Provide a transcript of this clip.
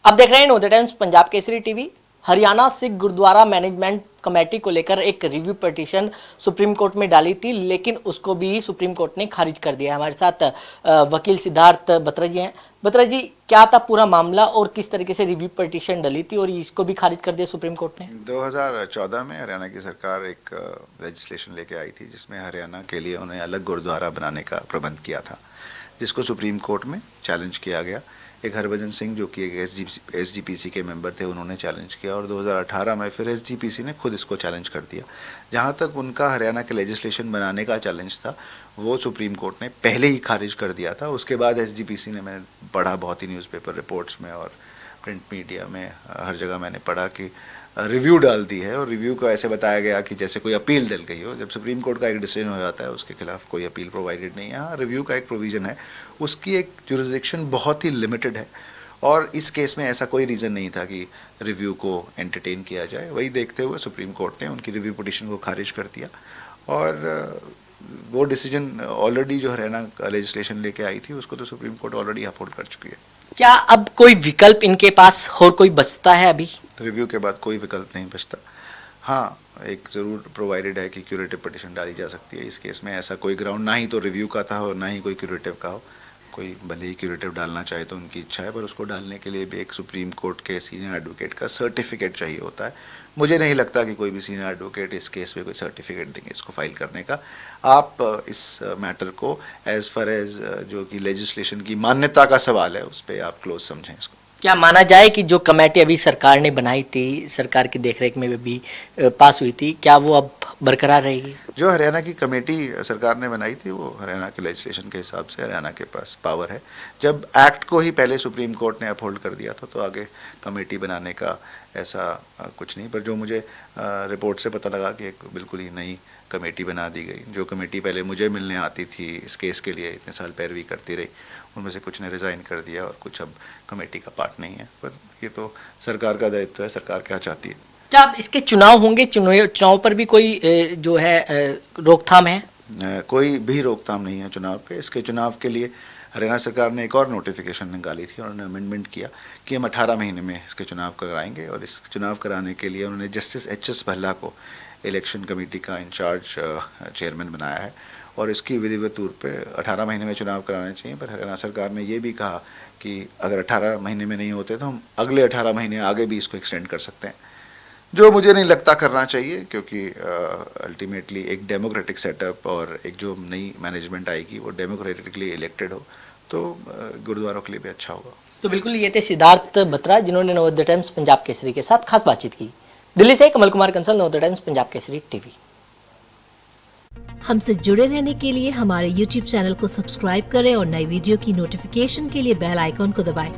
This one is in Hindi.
अब देख रहे हैं Navodaya Times Punjab Kesari TV. Haryana Sikh Gurdwara management committee को लेकर एक रिव्यू पिटीशन सुप्रीम कोर्ट में डाली थी, लेकिन उसको भी सुप्रीम कोर्ट ने खारिज कर दिया। हमारे साथ वकील सिद्धार्थ बत्रा जी हैं। बत्रा जी, क्या था पूरा मामला और किस तरीके से रिव्यू पिटीशन डली थी और इसको भी खारिज कर दिया सुप्रीम कोर्ट ने? 2014 में हरियाणा की सरकार एक लेजिस्लेशन लेके आई थी जिसमें हरियाणा के लिए उन्हें अलग गुरुद्वारा बनाने का प्रबंध किया था, जिसको सुप्रीम कोर्ट में चैलेंज किया गया। एक हरभजन सिंह जो कि एक एसजीपीसी के मेंबर थे, उन्होंने चैलेंज किया और 2018 में फिर एसजीपीसी ने खुद इसको चैलेंज कर दिया। जहाँ तक उनका हरियाणा के लेजिस्लेशन बनाने का चैलेंज था, वो सुप्रीम कोर्ट ने पहले ही खारिज कर दिया था। उसके बाद एसजीपीसी ने, मैंने पढ़ा बहुत ही न्यूज़पेपर रिपोर्ट्स में और प्रिंट मीडिया में, हर जगह मैंने पढ़ा कि रिव्यू डाल दी है और रिव्यू को ऐसे बताया गया कि जैसे कोई अपील डल गई हो। जब सुप्रीम कोर्ट का एक डिसीजन हो जाता है, उसके खिलाफ कोई अपील प्रोवाइडेड नहीं है। हाँ, रिव्यू का एक प्रोविज़न है, उसकी एक जुरिसडिक्शन बहुत ही लिमिटेड है और इस केस में ऐसा कोई रीज़न नहीं था कि रिव्यू को एंटरटेन किया जाए। वही देखते हुए सुप्रीम कोर्ट ने उनकी रिव्यू पिटीशन को खारिज कर दिया और वो डिसीजन ऑलरेडी जो हरियाणा लेजिस्लेशन लेके आई थी, उसको तो सुप्रीम कोर्ट ऑलरेडी अपहोल्ड कर चुकी है। क्या अब कोई विकल्प इनके पास और कोई बचता है? अभी रिव्यू के बाद कोई विकल्प नहीं बचता। हाँ, एक ज़रूर प्रोवाइडेड है कि क्यूरेटिव पिटीशन डाली जा सकती है। इस केस में ऐसा कोई ग्राउंड ना ही तो रिव्यू का था और ना ही कोई क्यूरेटिव का हो। कोई भले ही क्यूरेटिव डालना चाहे तो उनकी इच्छा है, पर उसको डालने के लिए भी एक सुप्रीम कोर्ट के सीनियर एडवोकेट का सर्टिफिकेट चाहिए होता है। मुझे नहीं लगता कि कोई भी सीनियर एडवोकेट इस केस में कोई सर्टिफिकेट देंगे इसको फाइल करने का। आप इस मैटर को एज फार एज जो कि लेजिस्लेशन की मान्यता का सवाल है, उस पर आप क्लोज समझें इसको। क्या माना जाए कि जो कमेटी अभी सरकार ने बनाई थी, सरकार की देखरेख में भी पास हुई थी, क्या वो अब बरकरार रहेगी? जो हरियाणा की कमेटी सरकार ने बनाई थी, वो हरियाणा के लेजिस्लेशन के हिसाब से हरियाणा के पास पावर है। जब एक्ट को ही पहले सुप्रीम कोर्ट ने अपहोल्ड कर दिया था, तो आगे कमेटी बनाने का ऐसा कुछ नहीं। पर जो मुझे रिपोर्ट से पता लगा कि एक बिल्कुल ही नई कमेटी बना दी गई। जो कमेटी पहले मुझे मिलने आती थी, इस केस के लिए इतने साल पैरवी करती रही, उनमें से कुछ ने रिज़ाइन कर दिया और कुछ अब कमेटी का पार्ट नहीं है। पर ये तो सरकार का दायित्व है, सरकार क्या चाहती है। क्या अब इसके चुनाव होंगे? चुनाव पर भी कोई जो है रोकथाम है? कोई भी रोकथाम नहीं है चुनाव पे। इसके चुनाव के लिए हरियाणा सरकार ने एक और नोटिफिकेशन निकाली थी और उन्होंने अमेंडमेंट किया कि हम 18 महीने में इसके चुनाव कराएंगे और इस चुनाव कराने के लिए उन्होंने जस्टिस एच.एस. भल्ला को इलेक्शन कमेटी का इंचार्ज चेयरमैन बनाया है और इसकी विधिवत तौर पे 18 महीने में चुनाव कराने चाहिए। पर हरियाणा सरकार ने ये भी कहा कि अगर 18 महीने में नहीं होते तो हम अगले 18 महीने आगे भी इसको एक्सटेंड कर सकते हैं, जो मुझे नहीं लगता करना चाहिए, क्योंकि अल्टीमेटली एक डेमोक्रेटिक सेटअप और एक जो नई मैनेजमेंट आएगी वो डेमोक्रेटिकली इलेक्टेड हो तो गुरुद्वारों के लिए भी अच्छा होगा। तो बिल्कुल, ये थे सिद्धार्थ बत्रा, जिन्होंने नवोदय टाइम्स पंजाब केसरी के साथ खास बातचीत की। दिल्ली से कमल कुमार कंसल, नवोदय टाइम्स पंजाब केसरी टीवी। हमसे जुड़े रहने के लिए हमारे YouTube चैनल को सब्सक्राइब करें और नई वीडियो की नोटिफिकेशन के लिए बेल आइकॉन को दबाएं।